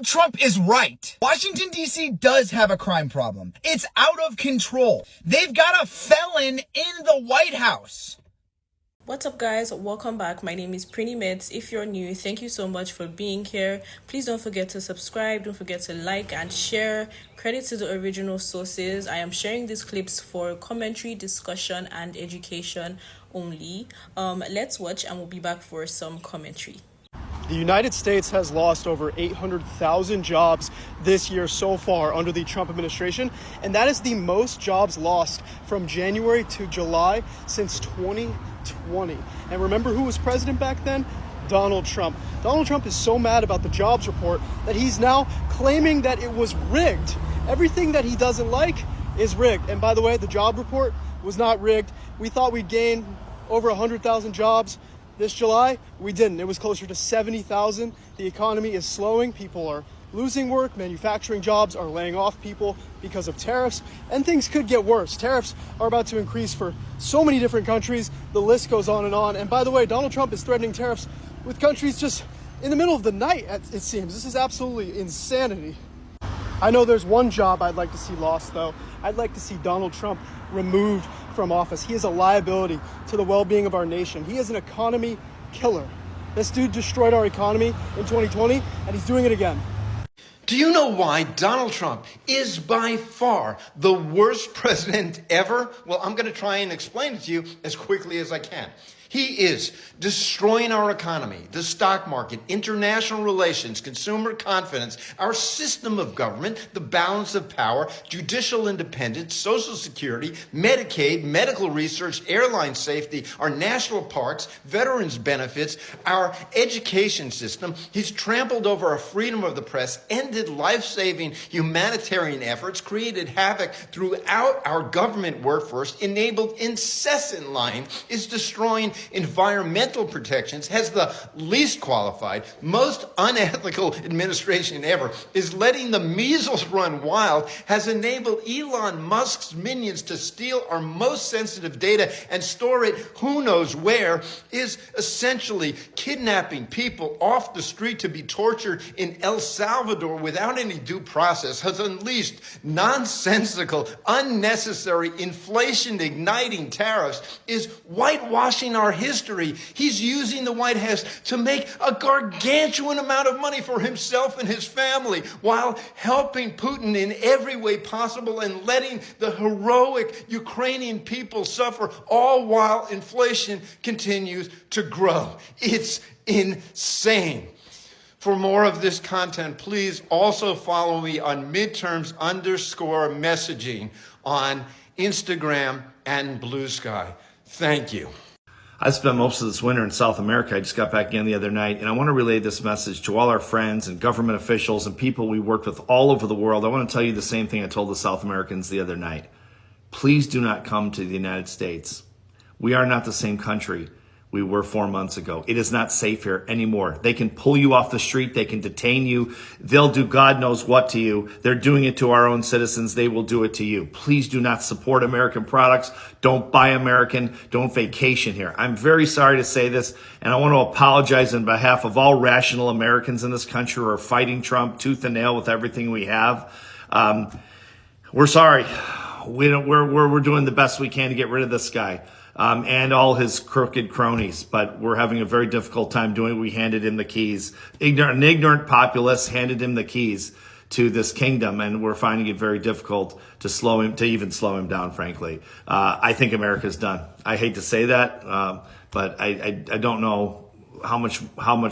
Donald Trump is right. Washington, D.C. does have a crime problem. It's out of control. They've got a felon in the White House. What's up, guys? Welcome back. My name is Prini Meds. If you're new, thank you so much for being here. Please don't forget to subscribe. Don't forget to like and share. Credit to the original sources. I am sharing these clips for commentary, discussion, and education only. Let's watch and we'll be back for some commentary. The United States has lost over 800,000 jobs this year so far under the Trump administration, and that is the most jobs lost from January to July since 2020. And remember who was president back then? Donald Trump. Donald Trump is so mad about the jobs report that he's now claiming that it was rigged. Everything that he doesn't like is rigged. And by the way, the job report was not rigged. We thought we'd gain over 100,000 jobs this July. We didn't. It was closer to 70,000. The economy is slowing. People are losing work. Manufacturing jobs are laying off people because of tariffs, and things could get worse. Tariffs are about to increase for so many different countries. The list goes on and on. And by the way, Donald Trump is threatening tariffs with countries just in the middle of the night, it seems. This is absolutely insanity. I know there's one job I'd like to see lost, though. I'd like to see Donald Trump removed from office. He is a liability to the well-being of our nation. He is an economy killer. This dude destroyed our economy in 2020, and he's doing it again. Do you know why Donald Trump is by far the worst president ever? Well, I'm going to try and explain it to you as quickly as I can. He is destroying our economy, the stock market, international relations, consumer confidence, our system of government, the balance of power, judicial independence, Social Security, Medicaid, medical research, airline safety, our national parks, veterans benefits, our education system. He's trampled over our freedom of the press, ended life-saving humanitarian efforts, created havoc throughout our government workforce, enabled incessant lying, is destroying environmental protections, has the least qualified, most unethical administration ever, is letting the measles run wild, has enabled Elon Musk's minions to steal our most sensitive data and store it who knows where, is essentially kidnapping people off the street to be tortured in El Salvador without any due process, has unleashed nonsensical, unnecessary, inflation-igniting tariffs, is whitewashing our history. He's using the White House to make a gargantuan amount of money for himself and his family while helping Putin in every way possible and letting the heroic Ukrainian people suffer, all while inflation continues to grow. It's insane. For more of this content, please also follow me on midterms_messaging on Instagram and Blue Sky. Thank you. I spent most of this winter in South America. I just got back in the other night, and I want to relay this message to all our friends and government officials and people we worked with all over the world. I want to tell you the same thing I told the South Americans the other night. Please do not come to the United States. We are not the same country we were 4 months ago. It is not safe here anymore. They can pull you off the street. They can detain you. They'll do God knows what to you. They're doing it to our own citizens. They will do it to you. Please do not support American products. Don't buy American. Don't vacation here. I'm very sorry to say this, and I want to apologize on behalf of all rational Americans in this country who are fighting Trump tooth and nail with everything we have. We're sorry. We're doing the best we can to get rid of this guy. And all his crooked cronies, but we're having a very difficult time doing it. We handed him the keys. An ignorant populace handed him the keys to this kingdom, and we're finding it very difficult to even slow him down, frankly. I think America's done. I hate to say that, but I don't know how much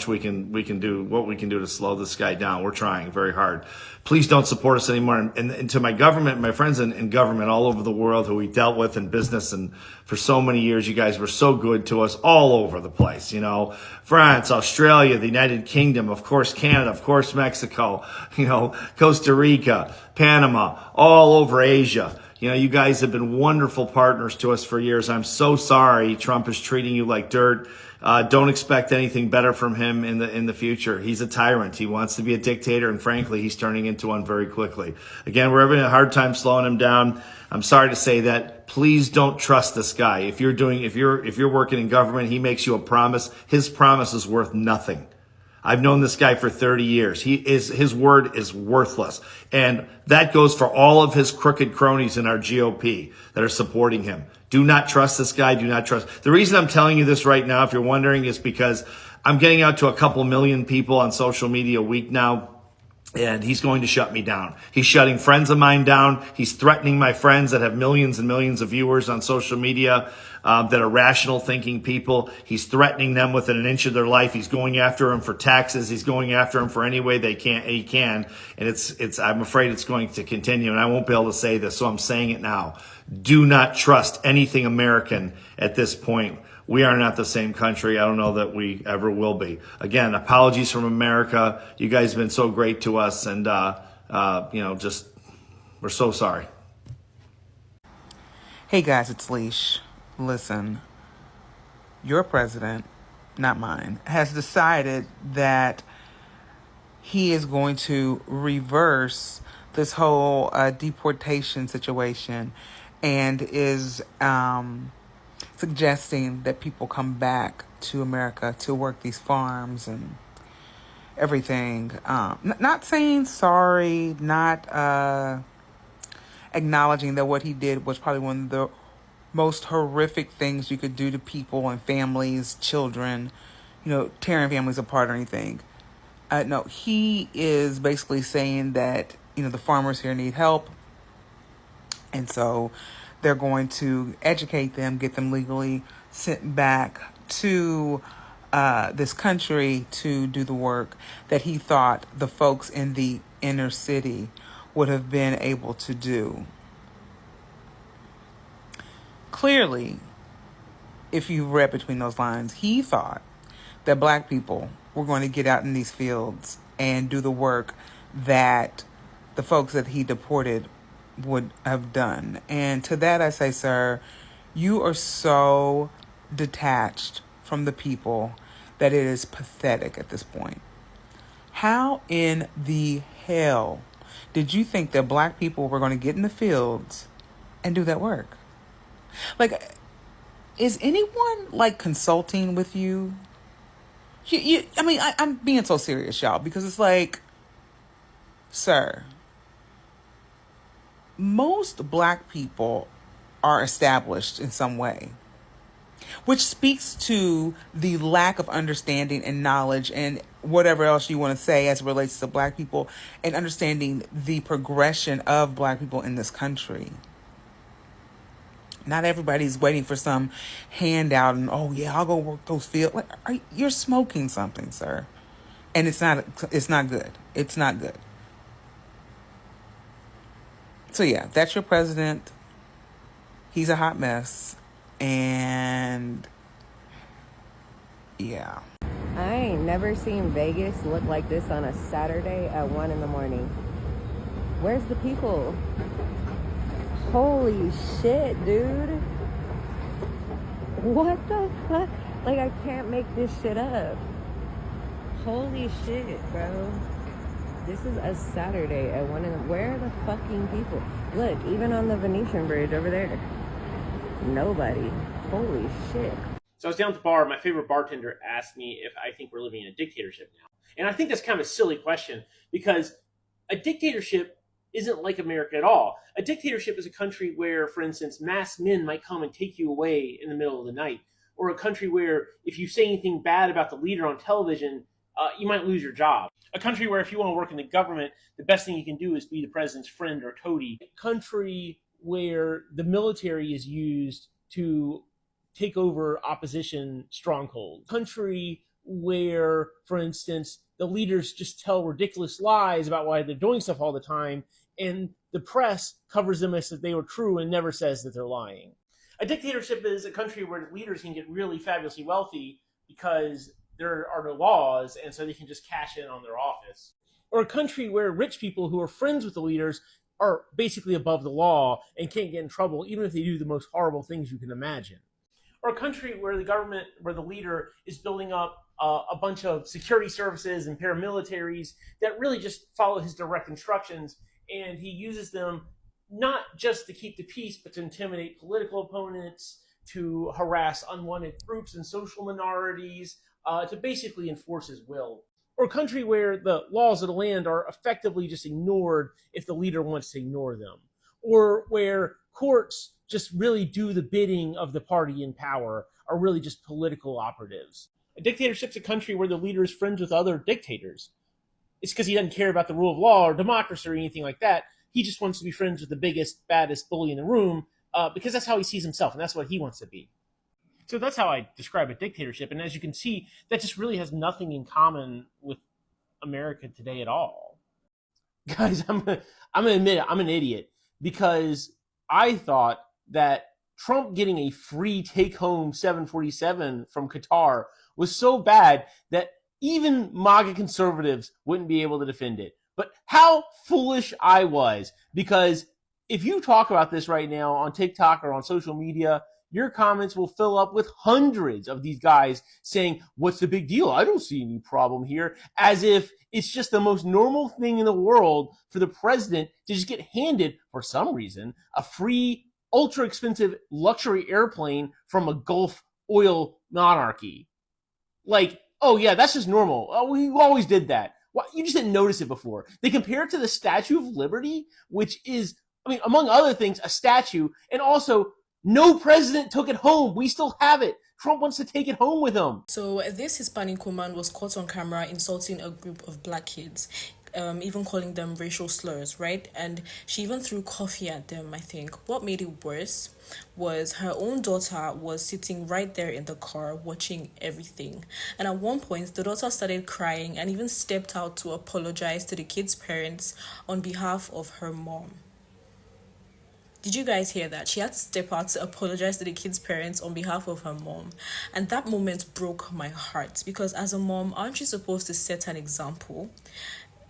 we can do, what we can do to slow this guy down. We're trying very hard. Please don't support us anymore. And to my government, my friends in government all over the world who we dealt with in business and for so many years, you guys were so good to us all over the place. You know, France, Australia, the United Kingdom, of course, Canada, of course, Mexico, Costa Rica, Panama, all over Asia. You guys have been wonderful partners to us for years. I'm so sorry Trump is treating you like dirt. Don't expect anything better from him in the future. He's a tyrant. He wants to be a dictator, and frankly, he's turning into one very quickly. Again, we're having a hard time slowing him down. I'm sorry to say that. Please don't trust this guy. If you're working in government, he makes you a promise. His promise is worth nothing. I've known this guy for 30 years. His word is worthless. And that goes for all of his crooked cronies in our GOP that are supporting him. Do not trust this guy. Do not trust. The reason I'm telling you this right now, if you're wondering, is because I'm getting out to a couple million people on social media a week now. And he's going to shut me down. He's shutting friends of mine down. He's threatening my friends that have millions and millions of viewers on social media, that are rational thinking people. He's threatening them within an inch of their life. He's going after them for taxes. He's going after them for any way he can. And I'm afraid it's going to continue. And I won't be able to say this, so I'm saying it now. Do not trust anything American at this point. We are not the same country. I don't know that we ever will be. Again, apologies from America. You guys have been so great to us, and we're so sorry. Hey guys, it's Leash. Listen, your president, not mine, has decided that he is going to reverse this whole deportation situation and is suggesting that people come back to America to work these farms and everything. Not saying sorry, not acknowledging that what he did was probably one of the most horrific things you could do to people and families, children, tearing families apart or anything. No, he is basically saying that, the farmers here need help. And so they're going to educate them, get them legally sent back to this country to do the work that he thought the folks in the inner city would have been able to do. Clearly, if you read between those lines, he thought that black people were going to get out in these fields and do the work that the folks that he deported would have done. And to that I say, sir, you are so detached from the people that it is pathetic at this point. How in the hell did you think that black people were going to get in the fields and do that work? Like, is anyone consulting with you? I'm being so serious, y'all, because it's like, sir, most black people are established in some way, which speaks to the lack of understanding and knowledge and whatever else you want to say as it relates to black people and understanding the progression of black people in this country. Not everybody's waiting for some handout and, oh yeah, I'll go work those fields. You're smoking something, sir. And it's not good. It's not good. So yeah, that's your president. He's a hot mess. And yeah. I ain't never seen Vegas look like this on a Saturday at 1 a.m. Where's the people? Holy shit, dude. What the fuck? I can't make this shit up. Holy shit, bro. This is a Saturday at 1 a.m. Where are the fucking people? Look, even on the Venetian Bridge over there. Nobody. Holy shit. So I was down at the bar. My favorite bartender asked me if I think we're living in a dictatorship now. And I think that's kind of a silly question because a dictatorship isn't like America at all. A dictatorship is a country where, for instance, masked men might come and take you away in the middle of the night. Or a country where if you say anything bad about the leader on television, you might lose your job. A country where if you want to work in the government, the best thing you can do is be the president's friend or toady. A country where the military is used to take over opposition strongholds. A country where, for instance, the leaders just tell ridiculous lies about why they're doing stuff all the time, and the press covers them as if they were true and never says that they're lying. A dictatorship is a country where leaders can get really fabulously wealthy because there are no laws, and so they can just cash in on their office. Or a country where rich people who are friends with the leaders are basically above the law and can't get in trouble even if they do the most horrible things you can imagine. Or a country where the government, where the leader is building up a bunch of security services and paramilitaries that really just follow his direct instructions, and he uses them not just to keep the peace, but to intimidate political opponents, to harass unwanted groups and social minorities, to basically enforce his will. or a country where the laws of the land are effectively just ignored if the leader wants to ignore them, or where courts just really do the bidding of the party in power, are really just political operatives. A dictatorship's a country where the leader is friends with other dictators. It's because he doesn't care about the rule of law or democracy or anything like that. He just wants to be friends with the biggest, baddest bully in the room, because that's how he sees himself, and that's what he wants to be. So that's how I describe a dictatorship. And as you can see, that just really has nothing in common with America today at all. Guys, I'm gonna admit it, I'm an idiot, because I thought that Trump getting a free take-home 747 from Qatar was so bad that even MAGA conservatives wouldn't be able to defend it. But how foolish I was, because if you talk about this right now on TikTok or on social media, your comments will fill up with hundreds of these guys saying, what's the big deal? I don't see any problem here. As if it's just the most normal thing in the world for the president to just get handed, for some reason, a free, ultra expensive luxury airplane from a Gulf oil monarchy. Like, oh yeah, that's just normal. Oh, we always did that. Well, you just didn't notice it before. They compare it to the Statue of Liberty, which is, I mean, among other things, a statue, and also no president took it home. We still have it. Trump wants to take it home with him. So this Hispanic woman was caught on camera insulting a group of black kids, even calling them racial slurs, right? And she even threw coffee at them, I think. What made it worse was her own daughter was sitting right there in the car watching everything. And at one point, the daughter started crying and even stepped out to apologize to the kids' parents on behalf of her mom. Did you guys hear that? She had to step out to apologize to the kids' parents on behalf of her mom. And that moment broke my heart, because as a mom, aren't you supposed to set an example?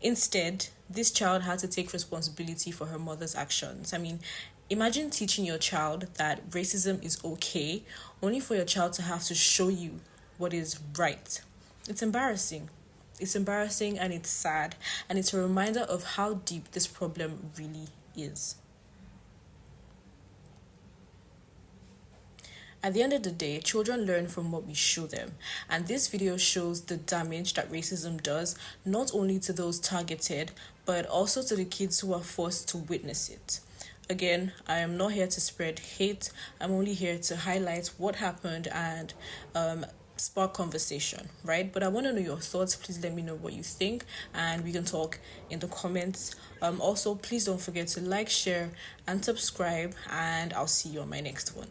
Instead, this child had to take responsibility for her mother's actions. I mean, imagine teaching your child that racism is okay, only for your child to have to show you what is right. It's embarrassing. It's embarrassing and it's sad. And it's a reminder of how deep this problem really is. At the end of the day, children learn from what we show them, and this video shows the damage that racism does, not only to those targeted, but also to the kids who are forced to witness it. Again, I am not here to spread hate. I'm only here to highlight what happened and spark conversation, right? But I want to know your thoughts. Please let me know what you think, and we can talk in the comments. Also, please don't forget to like, share, and subscribe, and I'll see you on my next one.